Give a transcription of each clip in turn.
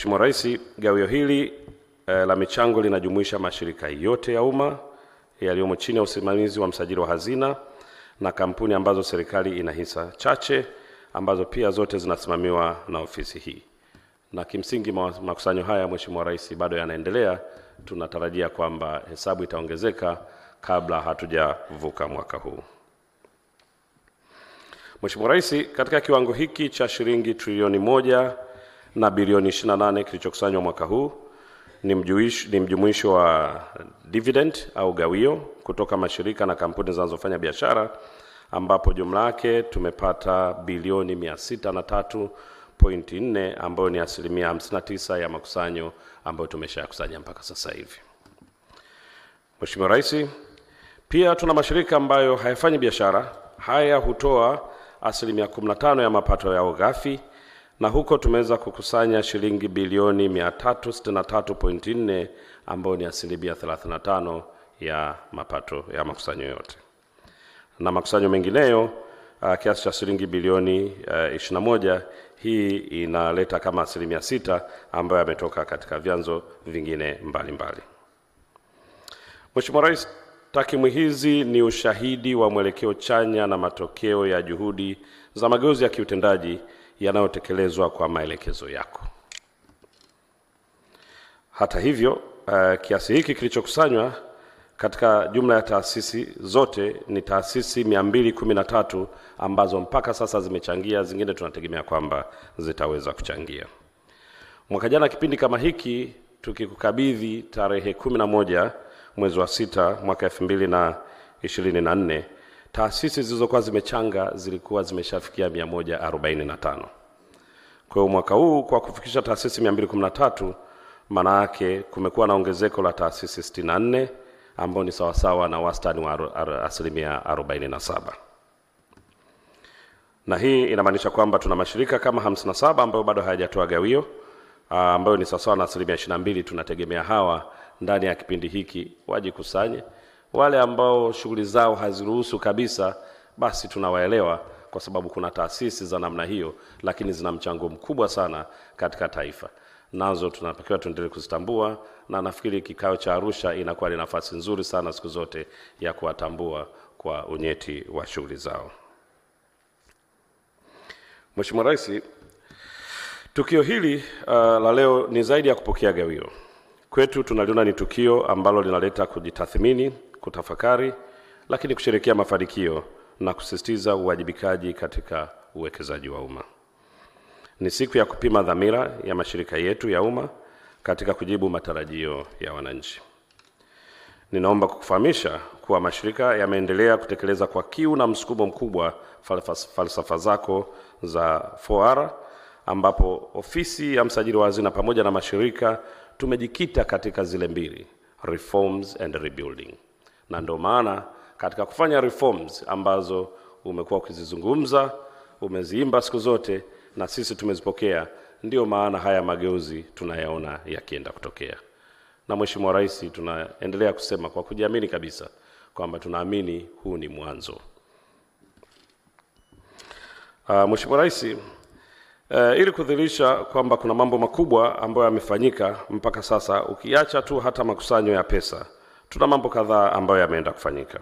Mheshimiwa Rais, gawio hili la michango linajumuisha mashirika yote ya umma yaliyomo chini ya usimamizi wa msajili wa hazina na kampuni ambazo serikali ina hisa chache ambazo pia zote zinasimamiwa na ofisi hii. Na kimsingi makusanyo haya Mheshimiwa Rais bado yanaendelea. Tunatarajia kwamba hesabu itaongezeka kabla hatujavuka mwaka huu. Mheshimiwa Rais, katika kiwango hiki cha shilingi trilioni 1 na bilioni 28 kilichokusanywa mwaka huu ni mjumuisho wa dividend au gawio kutoka mashirika na kampuni zinazofanya biashara, ambapo jumla yake tumepata bilioni 603.4 ambayo ni 59% ya makusanyo ambayo tumeshakusanya mpaka sasa hivi. Mheshimiwa Rais, pia tuna mashirika ambayo hayafanyi biashara. Haya hutoa 15% ya mapato yao ghafi, na huko tumeweza kukusanya shilingi bilioni 363.4 ambayo ni 35% ya mapato ya makusanyo yote. Na makusanyo mengineyo kiasi cha shilingi bilioni 21, hii inaleta kama 6% ambayo yametoka katika vyanzo vingine mbalimbali. Mheshimiwa Rais, takwimu hizi ni ushahidi wa mwelekeo chanya na matokeo ya juhudi za mageuzi ya kiutendaji yanayotekelezwa kwa maelekezo yako. Hata hivyo, kiasi hiki kilichokusanywa katika jumla ya taasisi zote ni taasisi 213 ambazo mpaka sasa zimechangia, zingine tunategemea kwamba zitaweza kuchangia. Mwaka jana kipindi kama hiki tukikukabidhi tarehe 11 mwezi wa 6 mwaka 2024, taasisi zilizokuwa zimechanga zilikuwa zimeshafikia 145. Kwa hiyo mwaka huu kwa kufikisha taasisi 213, maana yake kumekuwa na ongezeko la taasisi 64 ambao ni sawasawa na wastani wa 47%. Na hii inamaanisha kwamba tuna mashirika kama 57 ambayo bado hayajatoa gawio, ambayo ni sawasawa na 22%. Tunategemea hawa ndani ya kipindi hiki wajikusanye. Wale ambao shughuli zao haziruhusu kabisa, basi tunawaelewa, kwa sababu kuna taasisi za namna hiyo lakini zina mchango mkubwa sana katika taifa. Nazo tunatakiwa tuendelee kuzitambua, na nafikiri kikao cha Arusha inakuwa ni nafasi nzuri sana siku zote ya kuwatambua kwa unyeti wa shughuli zao. Mheshimiwa Rais, tukio hili la leo ni zaidi ya kupokea gawio. Kwetu tunaliona ni tukio ambalo linaleta kujitathmini, kutafakari, lakini kusherehekea mafanikio na kusisitiza uwajibikaji katika uwekezaji wa umma. Ni siku ya kupima dhamira ya mashirika yetu ya umma katika kujibu matarajio ya wananchi. Ninaomba kukufahamisha kuwa mashirika yameendelea kutekeleza kwa kiu na msukumo mkubwa falsafa zako za 4R, ambapo ofisi ya msajili wa hazina pamoja na mashirika tumejikita katika zile mbili, reforms and rebuilding. Na ndio maana katika kufanya reforms ambazo umekuwa ukizizungumza, umeziimba siku zote na sisi tumezipokea, ndio maana haya mageuzi tunayaona yakienda kutokea. Na Mheshimiwa Rais, tunaendelea kusema kwa kujiamini kabisa kwamba tunaamini huu ni mwanzo. Mheshimiwa Rais, ili kudhihirisha kwamba kuna mambo makubwa ambayo yamefanyika mpaka sasa, ukiacha tu hata makusanyo ya pesa, tuna mambo kadhaa ambayo yameenda kufanyika.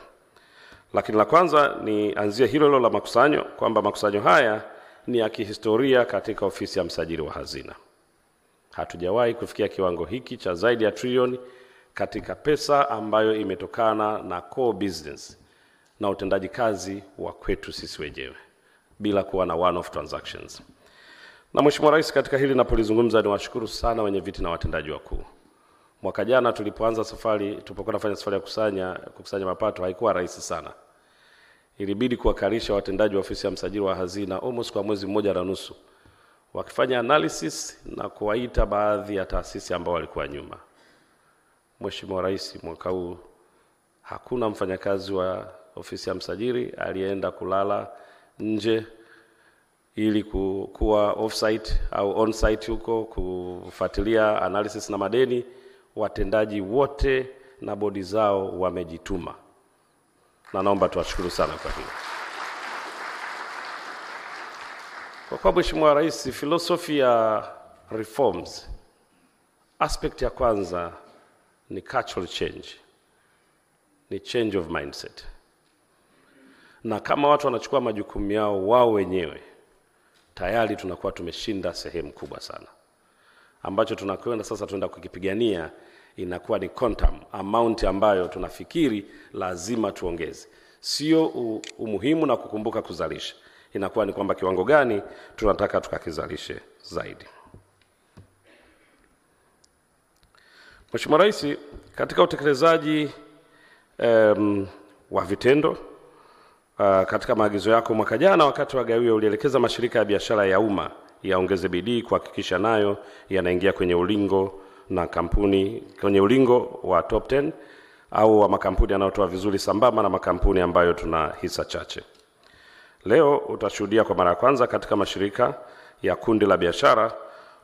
Lakini la kwanza ni anzie hilo la makusanyo, kwamba makusanyo haya ni ya kihistoria katika ofisi ya msajili wa hazina. Hatujawahi kufikia kiwango hiki cha zaidi ya trilioni katika pesa ambayo imetokana na core business na utendaji kazi wa kwetu sisi wenyewe, bila kuwa na one-off transactions. Na Mheshimiwa Rais, katika hili napolizungumza niwashukuru sana wenye viti na watendaji wakuu. Mwaka jana tulipoanza safari, tulipokuwa nafanya safari ya kukusanya mapato, haikuwa rahisi sana. Ilibidi kuwakalisha watendaji wa ofisi ya msajili wa hazina almost kwa mwezi 1.5 wakifanya analysis na kuwaita baadhi ya taasisi ambao walikuwa nyuma. Mheshimiwa Rais, mwaka huu hakuna mfanyakazi wa ofisi ya msajili aliyeenda kulala nje ili kuwa offsite au onsite huko kufuatilia analysis na madeni. Watendaji wote na bodi zao wamejituma, na naomba tuwashukuru sana kwa hilo. Kwa Mheshimiwa Rais, philosophy ya reforms Aspect ya kwanza ni cultural change, ni change of mindset. Na kama watu wanachukua majukumu yao wao wenyewe, tayari tunakuwa tumeshinda sehemu kubwa sana. Ambacho tunakwenda sasa tunaenda kukipigania inakuwa ni quantum amount ambayo tunafikiri lazima tuongeze. Sio umuhimu na kukumbuka kuzalisha. Inakuwa ni kwamba kiwango gani tunataka tukakizalishe zaidi. Mheshimiwa Rais, katika utekelezaji wa vitendo katika maagizo yako mwaka jana wakati wa gawio ulielekeza mashirika ya biashara ya umma yaongeze bidii kuhakikisha nayo yanaingia kwenye ulingo na kampuni kwenye ulingo wa top 10 au wa makampuni yanayotoa vizuri sambamba na makampuni ambayo tuna hisa chache. Leo utashuhudia kwa mara ya kwanza katika mashirika ya kundi la biashara,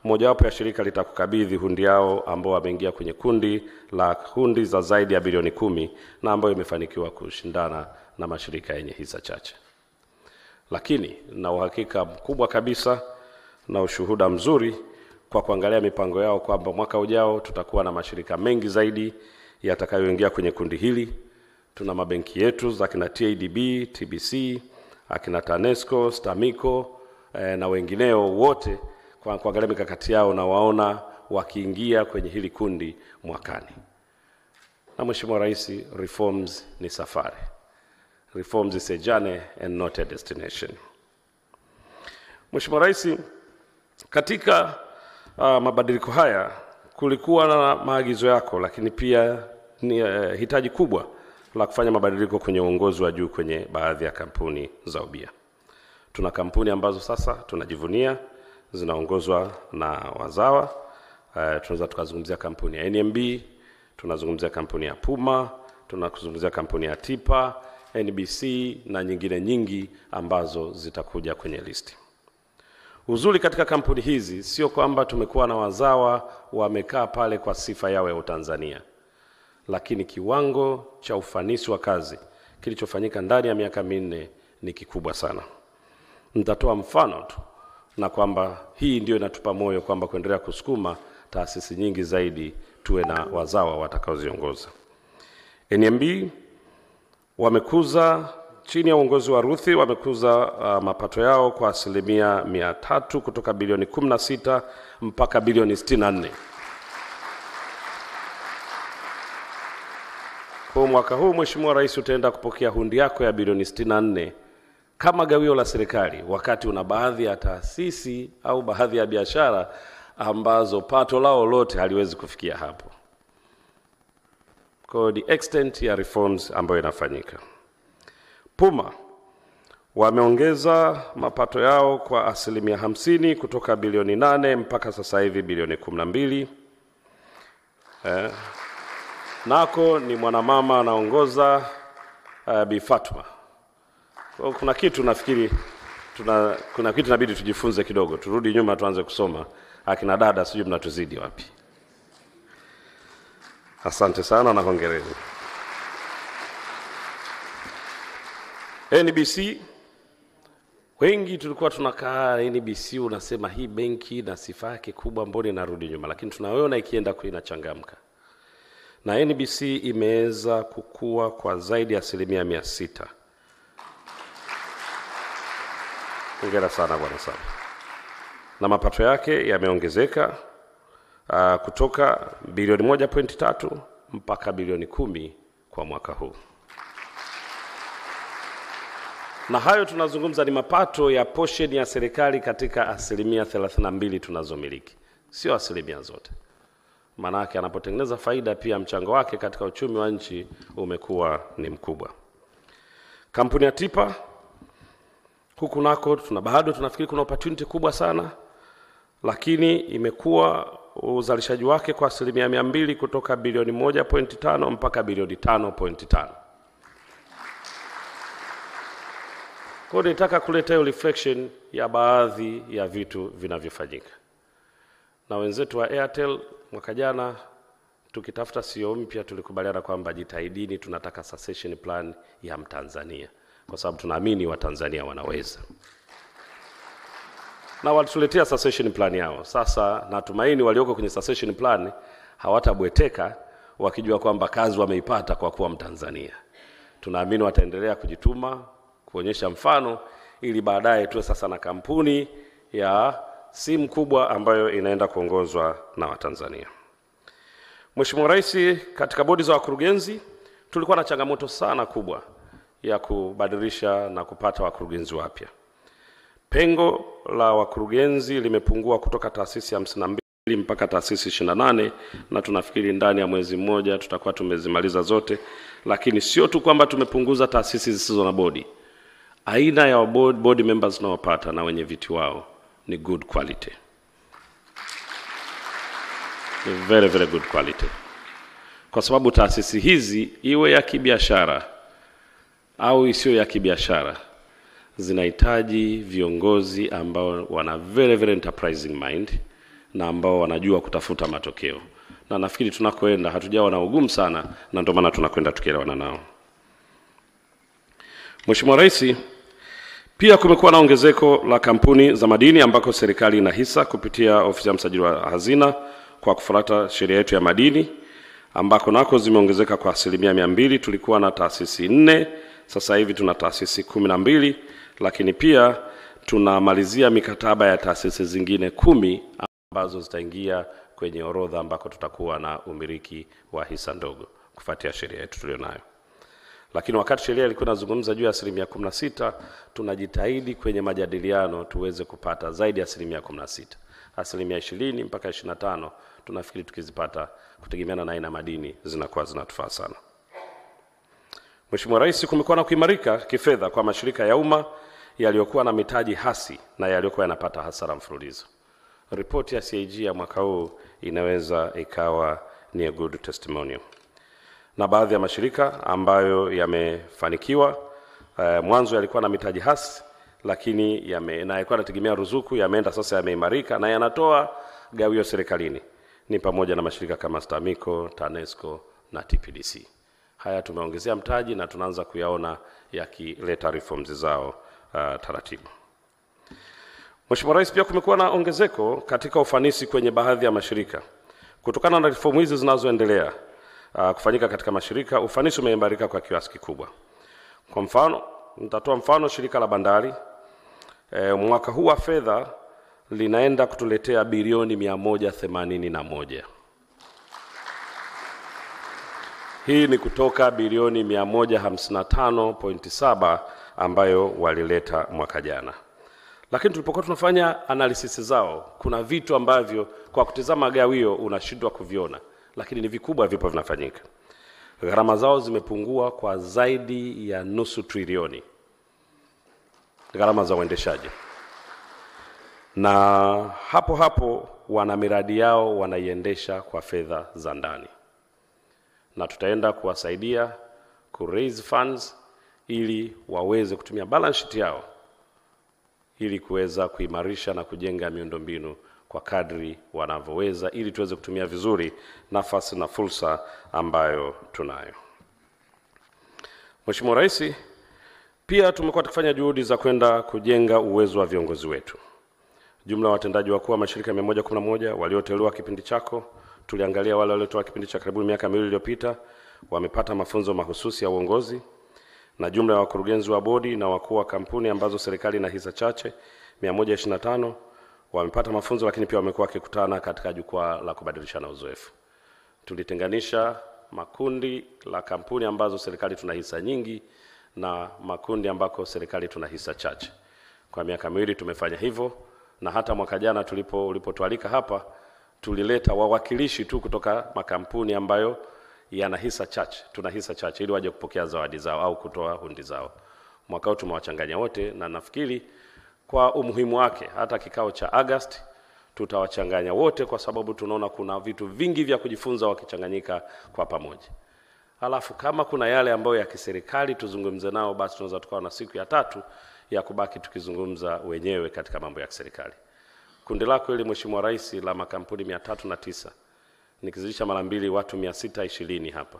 mojawapo ya shirika litakukabidhi hundi yao ambao wameingia kwenye kundi la hundi za zaidi ya bilioni 10 na ambayo imefanikiwa kushindana na mashirika yenye hisa chache. Lakini na uhakika mkubwa kabisa na ushuhuda mzuri kwa kuangalia mipango yao kwamba mwaka ujao tutakuwa na mashirika mengi zaidi yatakayoingia kwenye kundi hili. Tuna mabenki yetu za kina TADB, TBC, akina TANESCO, STAMICO na wengineo wote kwa kuangalia mikakati yao na waona wakiingia kwenye hili kundi mwakani. Na Mheshimiwa Rais, reforms ni safari. Reforms is a journey and not a destination. Mheshimiwa Rais, katika mabadiliko haya kulikuwa na maagizo yako, lakini pia ni hitaji kubwa la kufanya mabadiliko kwenye uongozi wa juu kwenye baadhi ya kampuni za ubia. Tuna kampuni ambazo sasa tunajivunia zinaongozwa na wazawa. Tunaweza tukazungumzia kampuni ya NMB, tunazungumzia kampuni ya Puma, tunazungumzia kampuni ya Tipa, NBC na nyingine nyingi ambazo zitakuja kwenye listi. Uzuri katika kampuni hizi sio kwamba tumekuwa na wazawa wamekaa pale kwa sifa yao ya Utanzania, lakini kiwango cha ufanisi wa kazi kilichofanyika ndani ya miaka 4 ni kikubwa sana. Nitatoa mfano tu na kwamba hii ndio inatupa moyo kwamba kuendelea kusukuma taasisi nyingi zaidi tuwe na wazawa watakaoziongoza. NMB wamekuza chini ya uongozi wa Ruthi wamekuza mapato yao kwa 300% kutoka bilioni 16 mpaka bilioni 64. Kwa mwaka huu Mheshimiwa Rais utaenda kupokea hundi yako ya bilioni 64 kama gawio la serikali, wakati una baadhi ya taasisi au baadhi ya biashara ambazo pato lao lote haliwezi kufikia hapo. Kwa the extent ya reforms ambayo inafanyika. Puma wameongeza mapato yao kwa 50% kutoka bilioni 8 mpaka sasa hivi bilioni 12. Nako ni mwanamama anaongoza Bi Fatma. Kuna kitu nafikiri kuna kitu inabidi tujifunze kidogo, turudi nyuma tuanze kusoma. Akina dada sijui mnatuzidi wapi. Asante sana na hongereni. NBC, wengi tulikuwa tunakaa NBC unasema hii benki na sifa yake kubwa mbona inarudi nyuma, lakini tunaona ikienda inachangamka. Na NBC imeweza kukua kwa zaidi ya 600%. Hongera sana bwana sana. Na mapato yake yameongezeka kutoka bilioni 1.3 mpaka bilioni 10 kwa mwaka huu. Na hayo tunazungumza ni mapato ya portion ya serikali katika 32% tunazomiliki. Sio asilimia zote. Maana yake anapotengeneza faida pia mchango wake katika uchumi wa nchi umekuwa ni mkubwa. Kampuni ya Tipa huku nako bado tunafikiri kuna opportunity kubwa sana, lakini imekuwa uzalishaji wake kwa 200% kutoka bilioni 1.5 mpaka bilioni 5.5. Kwa hiyo nataka kuleta hiyo reflection ya baadhi ya vitu vinavyofanyika. Na wenzetu wa Airtel mwaka jana tukitafuta CEO mpya tulikubaliana kwamba jitahidini tunataka succession plan ya Mtanzania, kwa sababu tunaamini Watanzania wanaweza. na walituletea succession plan yao. Sasa natumaini walioko kwenye succession plan hawatabweteka wakijua kwamba kazi wameipata kwa kuwa Mtanzania. Tunaamini wataendelea kujituma, kuonyesha mfano, ili baadaye tuwe sasa na kampuni ya simu kubwa ambayo inaenda kuongozwa na Watanzania. Mheshimiwa Rais, katika bodi za wakurugenzi tulikuwa na changamoto sana kubwa ya kubadilisha na kupata wakurugenzi wapya. Pengo la wakurugenzi limepungua kutoka taasisi 52 mpaka taasisi 28, na tunafikiri ndani ya mwezi mmoja tutakuwa tumezimaliza zote. Lakini sio tu kwamba tumepunguza taasisi zisizo na bodi, aina ya board members tunaopata na wenye viti wao ni good quality. Very, very good quality. Kwa sababu taasisi hizi, iwe ya kibiashara au isiyo ya kibiashara, zinahitaji viongozi ambao wana very, very enterprising mind na ambao wanajua kutafuta matokeo. Na nafikiri tunakoenda hatujawa na ugumu sana, na ndio maana tunakwenda tukielewana nao. Mheshimiwa Rais, pia kumekuwa na ongezeko la kampuni za madini ambako serikali ina hisa kupitia ofisi ya msajili wa hazina kwa kufuata sheria yetu ya madini, ambako nako zimeongezeka kwa 200%. Tulikuwa na taasisi 4, sasa hivi tuna taasisi 12, lakini pia tunamalizia mikataba ya taasisi zingine 10 ambazo zitaingia kwenye orodha ambako tutakuwa na umiliki wa hisa ndogo kufuatia sheria yetu tulionayo. Lakini wakati sheria ilikuwa inazungumza juu ya 16%, tunajitahidi kwenye majadiliano tuweze kupata zaidi ya 16%. 20 mpaka 25 tunafikiri tukizipata, kutegemeana na aina madini, zinakuwa zinatufaa sana. Mheshimiwa Rais, kumekuwa na kuimarika kifedha kwa mashirika ya umma yaliyokuwa na mitaji hasi na yaliyokuwa yanapata hasara mfululizo. Ripoti ya CAG ya mwaka huu inaweza ikawa ni a good testimonial. Na baadhi ya mashirika ambayo yamefanikiwa, mwanzo yalikuwa na mitaji hasi, lakini na yalikuwa yanategemea ruzuku, yameenda sasa yameimarika na yanatoa gawio serikalini. Ni pamoja na mashirika kama STAMICO, TANESCO na TPDC. Haya tumeongezea mtaji na tunaanza kuyaona yakileta reforms zao taratibu. Mheshimiwa Rais, pia kumekuwa na ongezeko katika ufanisi kwenye baadhi ya mashirika. Kutokana na reform hizi zinazoendelea kufanyika katika mashirika, ufanisi umeimarika kwa kiasi kikubwa. Kwa mfano, nitatoa mfano shirika la bandari. Mwaka huu wa fedha linaenda kutuletea bilioni 181. Hii ni kutoka bilioni 155.7 ambayo walileta mwaka jana. Lakini tulipokuwa tunafanya analysis zao, kuna vitu ambavyo kwa kutizama gawio unashindwa kuviona, lakini ni vikubwa vipo vinafanyika. Gharama zao zimepungua kwa zaidi ya nusu trilioni, gharama za uendeshaji. Na hapo wana miradi yao wanaiendesha kwa fedha za ndani. Na tutaenda kuwasaidia ku raise funds ili waweze kutumia balance sheet yao ili kuweza kuimarisha na kujenga miundombinu kwa kadri wanavyoweza, ili tuweze kutumia vizuri nafasi na fursa ambayo tunayo. Mheshimiwa Rais, pia tumekuwa tukifanya juhudi za kwenda kujenga uwezo wa viongozi wetu. Jumla watendaji wakuu wa mashirika 111 walioteuliwa kipindi chako, tuliangalia wale waliotoa kipindi cha karibu miaka 2 iliyopita, wamepata mafunzo mahususi ya uongozi, na jumla ya wakurugenzi wa bodi na wakuu wa kampuni ambazo serikali ina hisa chache 125 wamepata mafunzo, lakini pia wamekuwa wakikutana katika jukwaa la kubadilishana uzoefu. Tulitenganisha makundi la kampuni ambazo serikali tuna hisa nyingi na makundi ambako serikali tuna hisa chache. Kwa miaka 2 tumefanya hivyo, na hata mwaka jana ulipotualika hapa tulileta wawakilishi tu kutoka makampuni ambayo yana hisa chache, tuna hisa chache, ili waje kupokea zawadi zao au kutoa hundi zao. Mwaka huu tumewachanganya wote, na nafikiri kwa umuhimu wake hata kikao cha August tutawachanganya wote, kwa sababu tunaona kuna vitu vingi vya kujifunza wakichanganyika kwa pamoja. Alafu kama kuna yale ambayo ya kiserikali tuzungumze nao, basi tunaweza tukawa na siku ya 3 ya kubaki tukizungumza wenyewe katika mambo ya kiserikali. Kundi lako hili Mheshimiwa Rais la makampuni 309, nikizidisha mara 2 watu 620 hapa.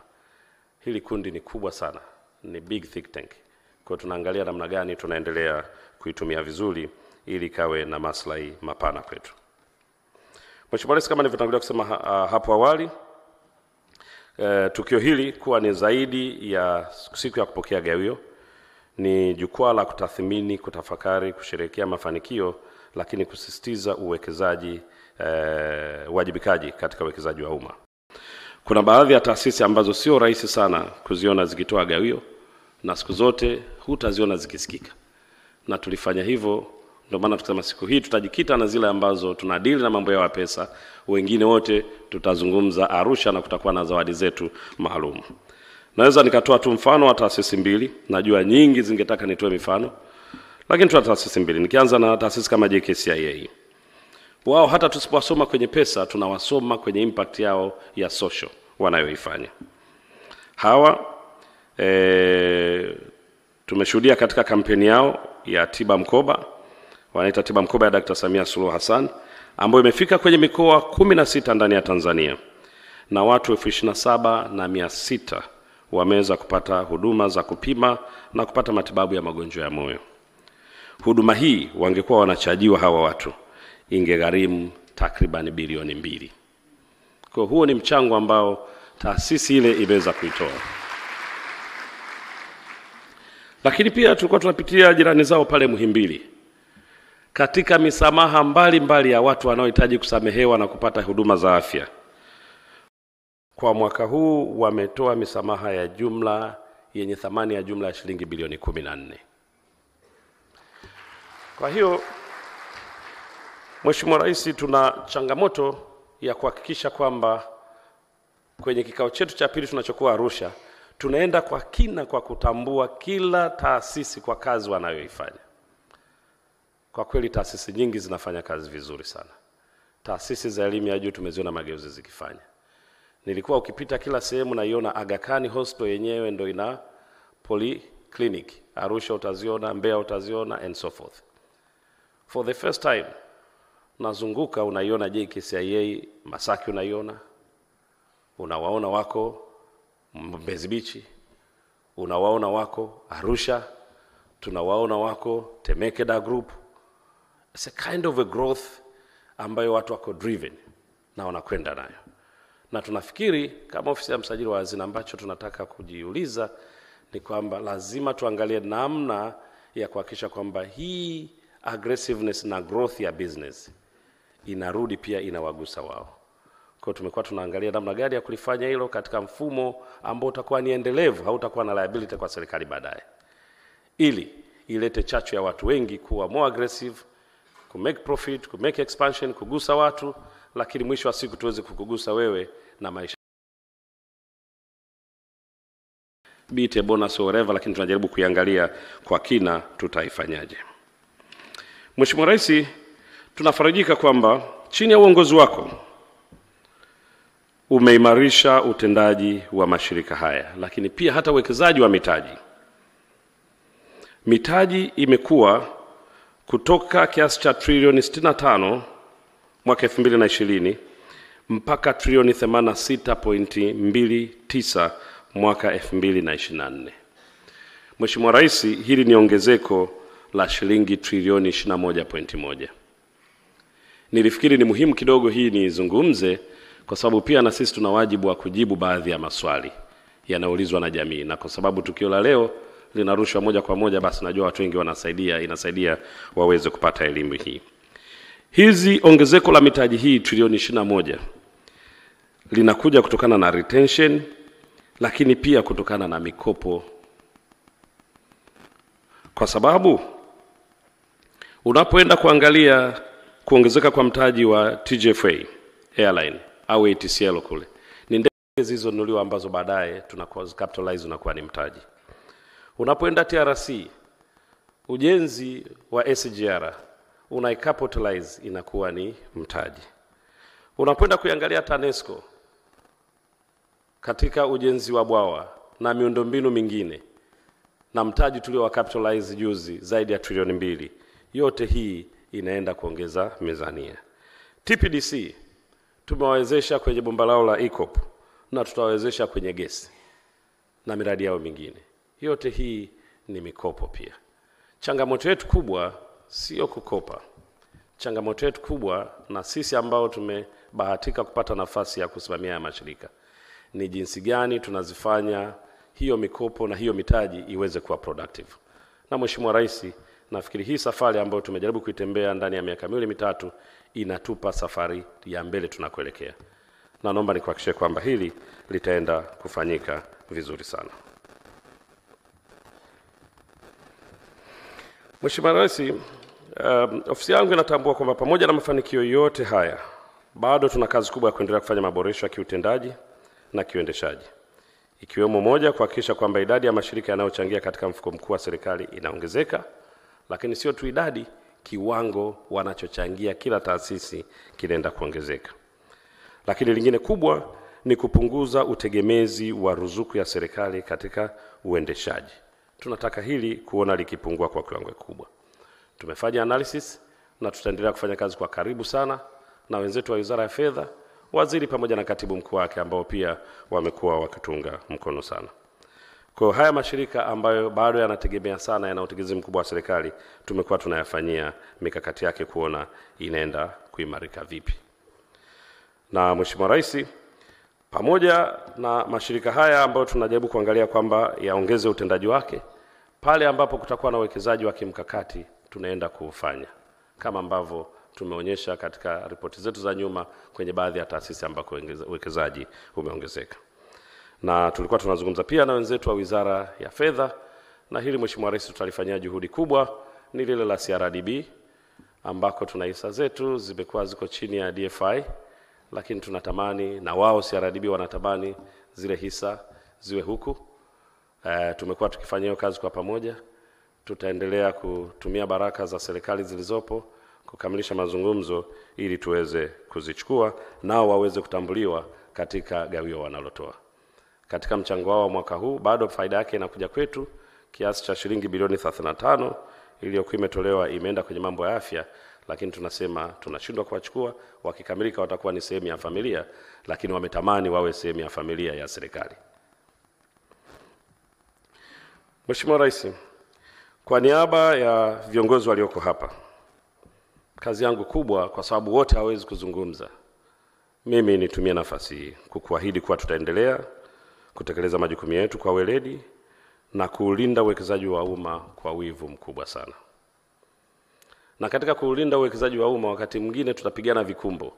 Hili kundi ni kubwa sana, ni big think tank. Kwa tunaangalia namna gani tunaendelea kuitumia vizuri ili kawe na maslahi mapana kwetu. Mheshimiwa Rais, kama nilivyotangulia kusema hapo awali, tukio hili kuwa ni zaidi ya siku ya kupokea gawio, ni jukwaa la kutathmini, kutafakari, kusherehekea mafanikio, lakini kusisitiza uwekezaji, uwajibikaji katika uwekezaji wa umma. Kuna baadhi ya taasisi ambazo sio rahisi sana kuziona zikitoa gawio, na siku zote hutaziona zikisikika. Na tulifanya hivyo, ndio maana tukasema siku hii tutajikita na zile ambazo tunadili na mambo ya pesa, wengine wote tutazungumza Arusha na kutakuwa na zawadi zetu maalum. Naweza nikatoa tu mfano wa taasisi mbili, najua nyingi zingetaka nitoe mifano, lakini tuna taasisi mbili. Nikianza na taasisi kama JKCIA. Wao hata tusipowasoma kwenye pesa, tunawasoma kwenye impact yao ya social wanayoifanya. Hawa tumeshuhudia katika kampeni yao ya Tiba Mkoba, wanaita Tiba Mkoba ya Dr. Samia Suluhu Hassan, ambayo imefika kwenye mikoa 16 ndani ya Tanzania, na watu 27,600 wameweza kupata huduma za kupima na kupata matibabu ya magonjwa ya moyo. Huduma hii wangekuwa wanachajiwa hawa watu, ingegharimu takriban bilioni 2. Kwa huo ni mchango ambao taasisi ile imeweza kuitoa. Lakini pia tulikuwa tunapitia jirani zao pale Muhimbili, katika misamaha mbalimbali ya watu wanaohitaji kusamehewa na kupata huduma za afya. Kwa mwaka huu wametoa misamaha ya jumla yenye thamani ya jumla ya shilingi bilioni 14. Kwa hiyo Mheshimiwa Rais, tuna changamoto ya kuhakikisha kwamba kwenye kikao chetu cha pili tunachokuwa Arusha, tunaenda kwa kina kwa kutambua kila taasisi kwa kazi wanayoifanya. Kwa kweli taasisi nyingi zinafanya kazi vizuri sana. Taasisi za elimu ya juu tumeziona mageuzi zikifanya. Nilikuwa ukipita kila sehemu naiona Aga Khan Hospital yenyewe ndio ina polyclinic. Arusha utaziona, Mbeya utaziona and so forth. For the first time nazunguka unaiona JKCIA Masaki, unawaona wako Mbezi Beach, unawaona wako Arusha, tunawaona wako Temeke Group. It's a kind of a growth ambayo watu wako driven na wanakwenda nayo. Na tunafikiri kama ofisi ya msajili wa hazina, ambacho tunataka kujiuliza ni kwamba lazima tuangalie namna ya kuhakikisha kwamba hii aggressiveness na growth ya business inarudi pia inawagusa wao. Kwa tumekuwa tunaangalia namna gani ya kulifanya hilo katika mfumo ambao utakuwa ni endelevu, hautakuwa na liability kwa serikali baadaye, ili ilete chachu ya watu wengi kuwa more aggressive, ku make profit, ku make expansion, kugusa watu, lakini mwisho wa siku tuweze kukugusa wewe na maisha. Be it a bonus or whatever, lakini tunajaribu kuiangalia kwa kina tutaifanyaje. Mheshimiwa Rais, tunafarijika kwamba chini ya uongozi wako umeimarisha utendaji wa mashirika haya, lakini pia hata uwekezaji wa mitaji. Mitaji imekuwa kutoka kiasi cha trilioni 65 mwaka 2020 mpaka trilioni 86.29 mwaka 2024. Mheshimiwa Rais, hili ni ongezeko la shilingi trilioni 21.1. Nilifikiri ni muhimu kidogo hii nizungumze, kwa sababu pia na sisi tuna wajibu wa kujibu baadhi ya maswali yanaulizwa na jamii, na kwa sababu tukio la leo linarushwa moja kwa moja, basi najua watu wengi inasaidia waweze kupata elimu hii. Hizi ongezeko la mitaji hii trilioni 21 linakuja kutokana na retention, lakini pia kutokana na mikopo. Kwa sababu unapoenda kuangalia kuongezeka kwa mtaji wa TGFA airline au ATCL kule, ni ndege zilizonunuliwa ambazo baadaye tunakuwa capitalize, unakuwa ni mtaji. Unapoenda TRC, ujenzi wa SGR unaicapitalize, inakuwa ni mtaji. Unapoenda kuangalia TANESCO katika ujenzi wa bwawa na miundombinu mingine, na mtaji tulio wa capitalize juzi zaidi ya trilioni 2, yote hii inaenda kuongeza mizania. TPDC tumewawezesha kwenye bomba lao la EACOP na tutawawezesha kwenye gesi na miradi yao mingine. Yote hii ni mikopo pia. Changamoto yetu kubwa sio kukopa. Changamoto yetu kubwa, na sisi ambao tumebahatika kupata nafasi ya kusimamia ya mashirika, ni jinsi gani tunazifanya hiyo mikopo na hiyo mitaji iweze kuwa productive. Na Mheshimiwa Rais, nafikiri hii safari ambayo tumejaribu kuitembea ndani ya miaka miwili mitatu inatupa safari ya mbele tunakoelekea. Na naomba nikuhakikishie kwamba hili litaenda kufanyika vizuri sana. Mheshimiwa Rais, ofisi yangu inatambua kwamba pamoja na mafanikio yote haya, bado tuna kazi kubwa ya kuendelea kufanya maboresho ya kiutendaji na kiuendeshaji. Ikiwemo moja, kuhakikisha kwamba idadi ya mashirika yanayochangia katika mfuko mkuu wa serikali inaongezeka, lakini sio tu idadi, kiwango wanachochangia kila taasisi kinaenda kuongezeka. Lakini lingine kubwa ni kupunguza utegemezi wa ruzuku ya serikali katika uendeshaji. Tunataka hili kuona likipungua kwa kiwango kikubwa. Tumefanya analysis na tutaendelea kufanya kazi kwa karibu sana na wenzetu wa Wizara ya Fedha, waziri pamoja na katibu mkuu wake ambao pia wamekuwa wakitunga mkono sana. Kwa haya mashirika ambayo bado yanategemea sana, yana utegemezi mkubwa wa serikali, tumekuwa tunayafanyia mikakati yake kuona inaenda kuimarika vipi. Na Mheshimiwa Rais, pamoja na mashirika haya ambayo tunajaribu kuangalia kwamba yaongeze utendaji wake, pale ambapo kutakuwa na uwekezaji wa kimkakati tunaenda kufanya, kama ambavyo tumeonyesha katika ripoti zetu za nyuma kwenye baadhi ya taasisi ambako uwekezaji umeongezeka. Na tulikuwa tunazungumza pia na wenzetu wa Wizara ya Fedha, na hili Mheshimiwa Rais tutalifanyia juhudi kubwa, ni lile la CRDB ambako tuna hisa zetu zimekuwa ziko chini ya DFI, lakini tunatamani na wao CRDB wanatamani zile hisa ziwe huku. Tumekuwa tukifanya hiyo kazi kwa pamoja. Tutaendelea kutumia baraka za serikali zilizopo kukamilisha mazungumzo ili tuweze kuzichukua nao waweze kutambuliwa katika gawio wanalotoa. Katika mchango wao wa mwaka huu bado faida yake inakuja kwetu kiasi cha shilingi bilioni 35 iliyokuwa imetolewa imeenda kwenye mambo ya afya, lakini tunasema tunashindwa kuwachukua. Wakikamilika watakuwa ni sehemu ya familia, lakini wametamani wawe sehemu ya familia ya serikali. Mheshimiwa Rais, kwa niaba ya viongozi walioko hapa, kazi yangu kubwa, kwa sababu wote hawezi kuzungumza, mimi nitumie nafasi hii kukuahidi kuwa tutaendelea kutekeleza majukumu yetu kwa weledi na kuulinda uwekezaji wa umma kwa wivu mkubwa sana. Na katika kuulinda uwekezaji wa umma, wakati mwingine tutapigana vikumbo.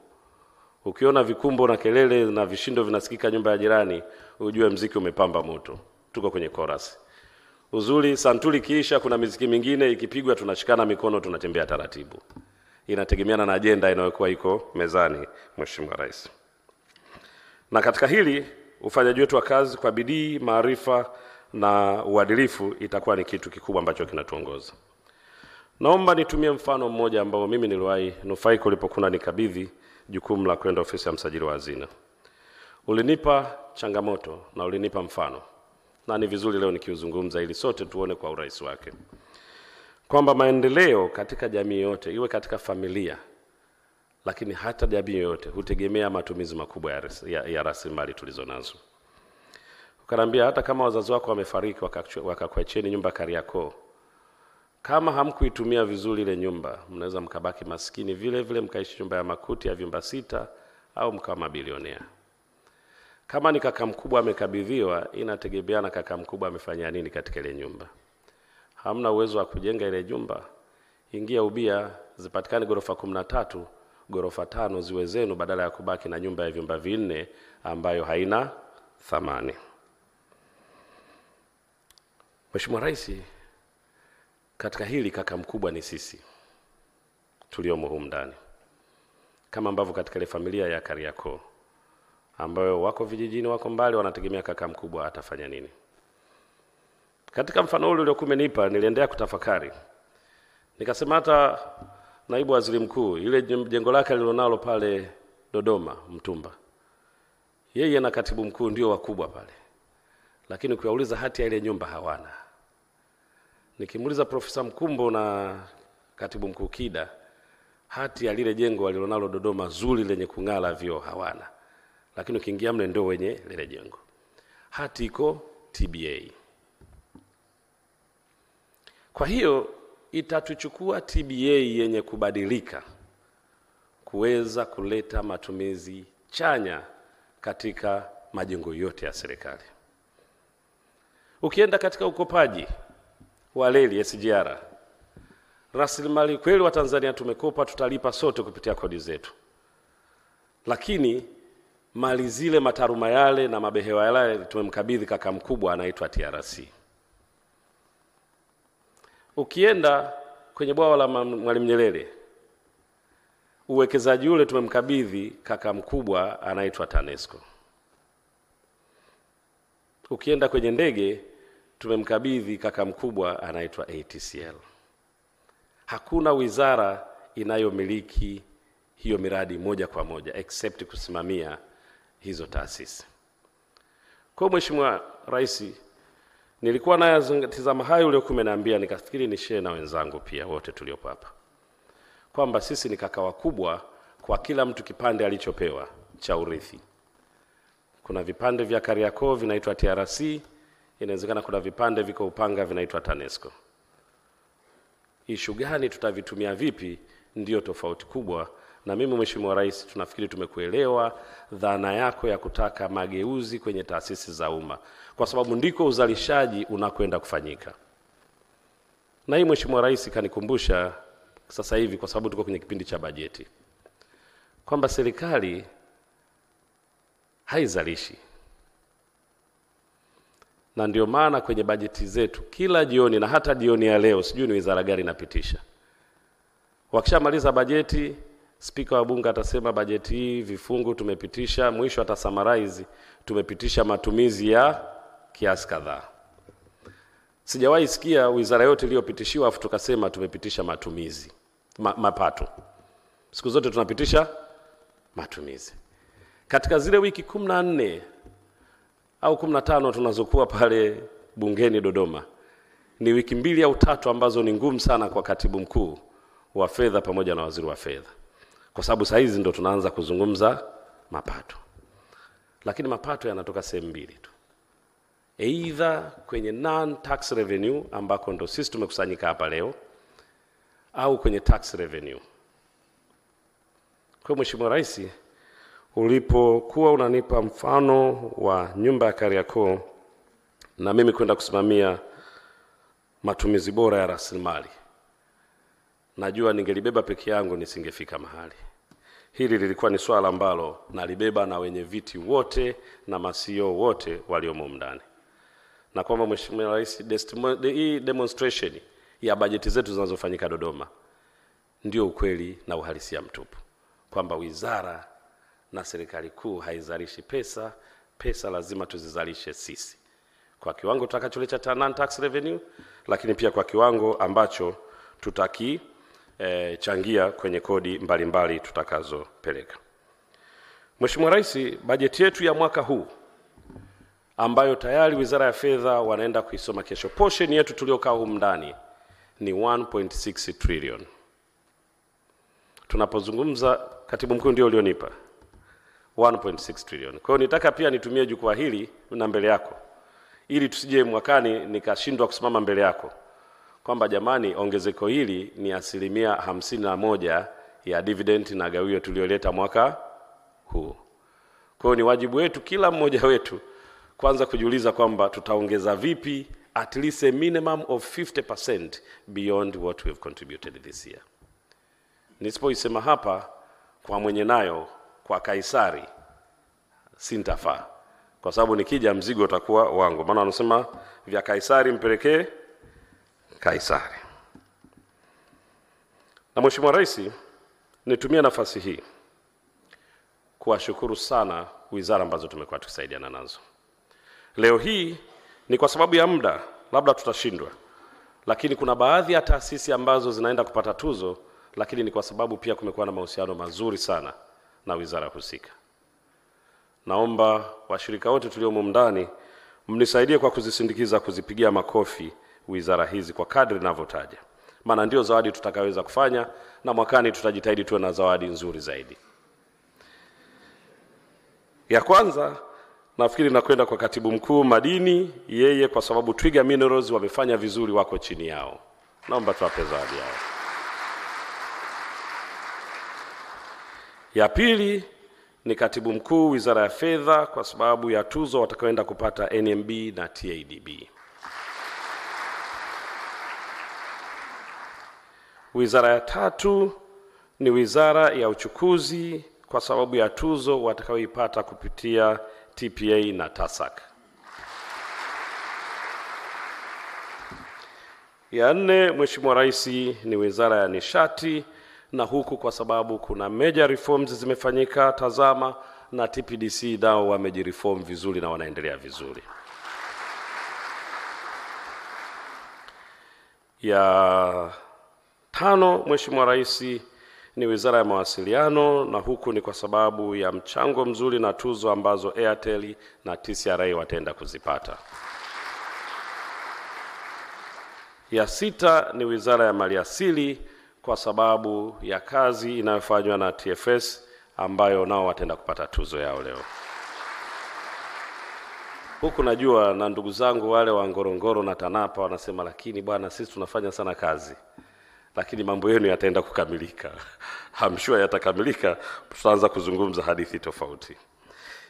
Ukiona vikumbo na kelele na vishindo vinasikika nyumba ya jirani, ujue mziki umepamba moto. Tuko kwenye chorus. Uzuri santuli kiisha, kuna miziki mingine ikipigwa tunashikana mikono, tunatembea taratibu. Inategemeana na ajenda inayokuwa iko mezani, Mheshimiwa Rais. Na katika hili ufanyaji wetu wa kazi kwa bidii, maarifa na uadilifu itakuwa ni kitu kikubwa ambacho kinatuongoza. Naomba nitumie mfano mmoja ambao mimi niliwahi nufaika ulipokuwa nikabidhi jukumu la kwenda ofisi ya msajili wa hazina. Ulinipa changamoto na ulinipa mfano, na ni vizuri leo nikiuzungumza ili sote tuone kwa urahisi wake, kwamba maendeleo katika jamii yote, iwe katika familia, lakini hata jamii yote, hutegemea matumizi makubwa ya rasilimali tulizonazo. Ukaniambia hata kama wazazi wako wamefariki wakakuacheni nyumba Kariakoo, kama hamkuitumia vizuri ile nyumba, mnaweza mkabaki maskini vile vile, mkaishi nyumba ya makuti ya vyumba 6 au mkawa mabilionea. Kama ni kaka mkubwa amekabidhiwa, inategemeana kaka mkubwa amefanya nini katika ile nyumba. Hamna uwezo wa kujenga ile nyumba, ingia ubia, zipatikane ghorofa 13, ghorofa 5 ziwe zenu, badala ya kubaki na nyumba ya vyumba 4 ambayo haina thamani. Mheshimiwa Rais, katika hili kaka mkubwa ni sisi tuliomo humu ndani, kama ambavyo katika ile familia ya Kariakoo ambayo wako vijijini, wako mbali, wanategemea kaka mkubwa atafanya nini. Katika mfano ule uliokuwa umenipa, niliendelea kutafakari. Nikasema hata naibu waziri mkuu, ile jengo lake alilonalo pale Dodoma Mtumba, yeye na katibu mkuu ndio wakubwa pale, lakini ukiwauliza hati ya ile nyumba hawana. Nikimuuliza Profesa Mkumbo na katibu mkuu Kida, hati ya lile jengo alilonalo Dodoma zuri lenye kung'ala vyo hawana, lakini ukiingia mle ndio wenye lile jengo. Hati iko TBA. Kwa hiyo itatuchukua TBA yenye kubadilika kuweza kuleta matumizi chanya katika majengo yote ya serikali. Ukienda katika ukopaji wa reli SGR, rasilimali kweli wa Tanzania tumekopa, tutalipa sote kupitia kodi zetu. Lakini mali zile, mataruma yale na mabehewa yale tumemkabidhi kaka mkubwa anaitwa TRC. Ukienda kwenye bwawa la Mwalimu Nyerere, uwekezaji ule tumemkabidhi kaka mkubwa anaitwa TANESCO. Ukienda kwenye ndege tumemkabidhi kaka mkubwa anaitwa ATCL. Hakuna wizara inayomiliki hiyo miradi moja kwa moja except kusimamia hizo taasisi. Kwa Mheshimiwa Rais, nilikuwa nayatazama hayo uliokuwa umeniambia, nikafikiri ni share na wenzangu pia wote tuliopo hapa kwamba sisi ni kaka wakubwa kwa kila mtu kipande alichopewa cha urithi. Kuna vipande vya Kariakoo vinaitwa TRC, inawezekana kuna vipande viko Upanga vinaitwa TANESCO. Ishu gani tutavitumia vipi ndio tofauti kubwa. Na mimi Mheshimiwa Rais, tunafikiri tumekuelewa dhana yako ya kutaka mageuzi kwenye taasisi za umma, kwa sababu ndiko uzalishaji unakwenda kufanyika. Na hii Mheshimiwa Rais kanikumbusha sasa hivi, kwa sababu tuko kwenye kipindi cha bajeti, kwamba serikali haizalishi. Na ndio maana kwenye bajeti zetu kila jioni, na hata jioni ya leo sijui ni wizara gani inapitisha, wakishamaliza bajeti, Spika wa Bunge atasema bajeti hii vifungu tumepitisha, mwisho atasummarize tumepitisha matumizi ya kiasi kadhaa. Sijawahi sikia wizara yote iliyopitishiwa afu tukasema tumepitisha matumizi, mapato. Siku zote tunapitisha matumizi. Katika zile wiki 14 au 15 tunazokuwa pale bungeni Dodoma, ni wiki 2 au 3 ambazo ni ngumu sana kwa katibu mkuu wa fedha pamoja na waziri wa fedha, kwa sababu saa hizi ndo tunaanza kuzungumza mapato. Lakini mapato yanatoka sehemu mbili tu, either kwenye non-tax revenue ambako ndo sisi tumekusanyika hapa leo, au kwenye tax revenue. Kwa Mheshimiwa Rais, ulipokuwa unanipa mfano wa nyumba ya Kariakoo na mimi kwenda kusimamia matumizi bora ya rasilimali, najua ningelibeba peke yangu nisingefika mahali. Hili lilikuwa ni swala ambalo nalibeba na wenye viti wote na masio wote waliomo ndani. Na kwamba Mheshimiwa Rais, hii demonstration ya bajeti zetu zinazofanyika Dodoma ndio ukweli na uhalisia mtupu, kwamba wizara na serikali kuu haizalishi pesa. Pesa lazima tuzizalishe sisi kwa kiwango tutakacholeta non-tax revenue, lakini pia kwa kiwango ambacho changia kwenye kodi mbalimbali tutakazopeleka. Mheshimiwa Rais, bajeti yetu ya mwaka huu ambayo tayari Wizara ya Fedha wanaenda kuisoma kesho, portion yetu tuliokaa humu ndani ni 1.6 trillion. Tunapozungumza, katibu mkuu ndio ulionipa 1.6 trillion. Kwa hiyo nitaka pia nitumie jukwaa hili na mbele yako, ili tusije mwakani nikashindwa kusimama mbele yako kwamba jamani, ongezeko hili ni 51% ya dividend na gawio tulioleta mwaka huu. Kwa hiyo ni wajibu wetu kila mmoja wetu kwanza kujiuliza kwamba tutaongeza vipi at least a minimum of 50% beyond what we have contributed this year. Nisipoisema hapa kwa mwenye nayo, kwa Kaisari sintafaa, kwa sababu nikija mzigo utakuwa wangu. Maana wanasema vya Kaisari mpelekee Kaisari. Na Mheshimiwa Rais, nitumie nafasi hii kuwashukuru sana wizara ambazo tumekuwa tukisaidiana nazo. Leo hii ni kwa sababu ya muda labda tutashindwa, lakini kuna baadhi ya taasisi ambazo zinaenda kupata tuzo, lakini ni kwa sababu pia kumekuwa na mahusiano mazuri sana na wizara husika. Naomba washirika wote tuliomo ndani mnisaidie kwa kuzisindikiza, kuzipigia makofi wizara hizi kwa kadri ninavyotaja, maana ndio zawadi tutakayoweza kufanya, na mwakani tutajitahidi tuwe na zawadi nzuri zaidi. Ya kwanza nafikiri nakwenda kwa katibu mkuu madini, yeye kwa sababu Twiga Minerals wamefanya vizuri, wako chini yao. Naomba tuwape zawadi yao. Ya pili ni katibu mkuu Wizara ya Fedha kwa sababu ya tuzo watakaoenda kupata NMB na TADB. Wizara ya tatu ni Wizara ya Uchukuzi kwa sababu ya tuzo watakaoipata kupitia TPA na TASAC. Ya nne, Mheshimiwa Rais, ni Wizara ya Nishati, na huku kwa sababu kuna major reforms zimefanyika TAZAMA na TPDC nao wamejireform vizuri na wanaendelea vizuri. Ya tano, Mheshimiwa Rais, ni Wizara ya Mawasiliano, na huku ni kwa sababu ya mchango mzuri na tuzo ambazo Airtel na TCRA wataenda kuzipata. Ya sita ni Wizara ya Maliasili kwa sababu ya kazi inayofanywa na TFS ambayo nao wataenda kupata tuzo yao leo. Huku najua na ndugu zangu wale wa Ngorongoro na TANAPA wanasema, lakini bwana, sisi tunafanya sana kazi, lakini mambo yenu yataenda kukamilika. I'm sure yatakamilika, tutaanza kuzungumza hadithi tofauti.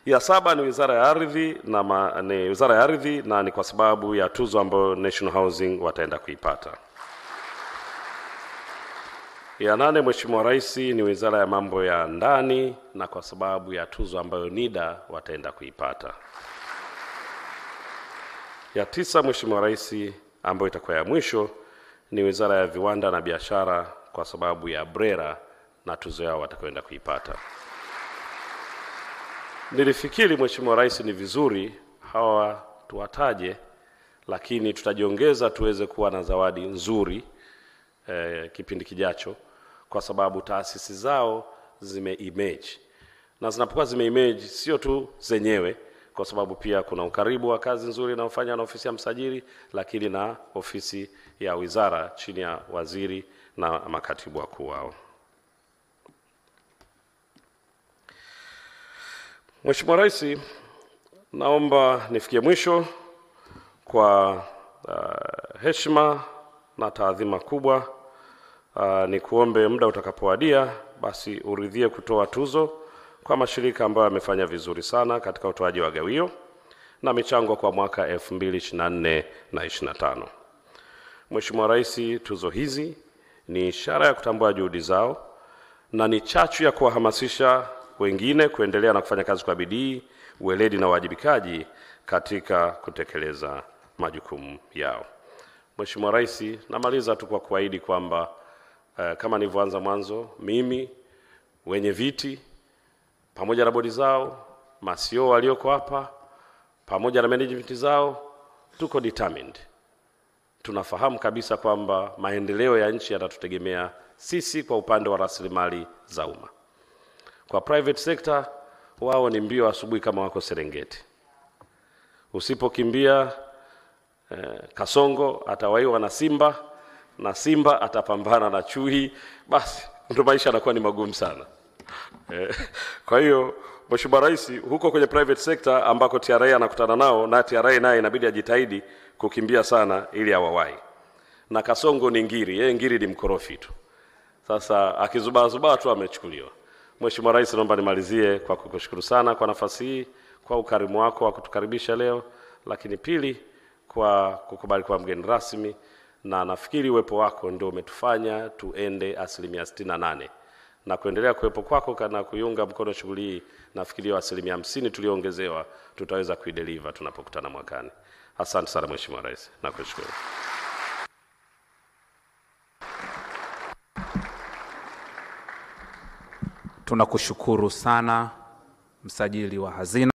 Ya saba ni Wizara ya Ardhi na ni kwa sababu ya tuzo ambayo National Housing wataenda kuipata. Ya nane, Mheshimiwa Rais, ni Wizara ya Mambo ya Ndani na kwa sababu ya tuzo ambayo NIDA wataenda kuipata. Ya tisa, Mheshimiwa Rais, ambayo itakuwa ya mwisho, ni Wizara ya Viwanda na Biashara kwa sababu ya BRELA na tuzo yao watakaoenda kuipata. Nilifikiri Mheshimiwa Rais ni vizuri hawa tuwataje, lakini tutajiongeza tuweze kuwa na zawadi nzuri kipindi kijacho, kwa sababu taasisi zao zime-image. Na zinapokuwa zime-image sio tu zenyewe, kwa sababu pia kuna ukaribu wa kazi nzuri inayofanywa na ofisi ya msajili, lakini na ofisi ya wizara chini ya waziri na makatibu wakuu wao. Mheshimiwa Rais, naomba nifikie mwisho kwa heshima na taadhima kubwa. Ni kuombe muda utakapowadia basi uridhie kutoa tuzo kwa mashirika ambayo yamefanya vizuri sana katika utoaji wa gawio na michango kwa mwaka 2024 na 25. Mheshimiwa Rais, tuzo hizi ni ishara ya kutambua juhudi zao na ni chachu ya kuwahamasisha wengine kuendelea na kufanya kazi kwa bidii, weledi na wajibikaji katika kutekeleza majukumu yao. Mheshimiwa Rais, namaliza tu kwa kuahidi kwamba kama nilivyoanza mwanzo, mimi, wenye viti pamoja na bodi zao, masio walioko hapa pamoja na management zao, tuko determined. Tunafahamu kabisa kwamba maendeleo ya nchi yanatutegemea sisi kwa upande wa rasilimali za umma. Kwa private sector, wao ni mbio asubuhi kama wako Serengeti. Usipokimbia Kasongo atawaiwa na Simba, na Simba atapambana na chui, basi ndio maisha yanakuwa ni magumu sana. Kwa hiyo Mheshimiwa Rais, huko kwenye private sector ambako TRA anakutana nao, na TRA naye inabidi ajitahidi kukimbia sana ili awawai. Na Kasongo ni ngiri, yeye ngiri ni mkorofi tu. Sasa akizubaa tu amechukuliwa. Mheshimiwa Rais, naomba nimalizie kwa kukushukuru sana kwa nafasi hii, kwa ukarimu wako wa kutukaribisha leo, lakini pili kwa kukubali kwa mgeni rasmi, na nafikiri uwepo wako ndio umetufanya tuende 68%. Na kuendelea kuwepo kwako na kuiunga mkono shughuli hii, nafikiri 50% tulioongezewa tutaweza kuideliver tunapokutana mwakani. Asante sana Mheshimiwa Rais, nakushukuru. Tunakushukuru sana msajili wa hazina.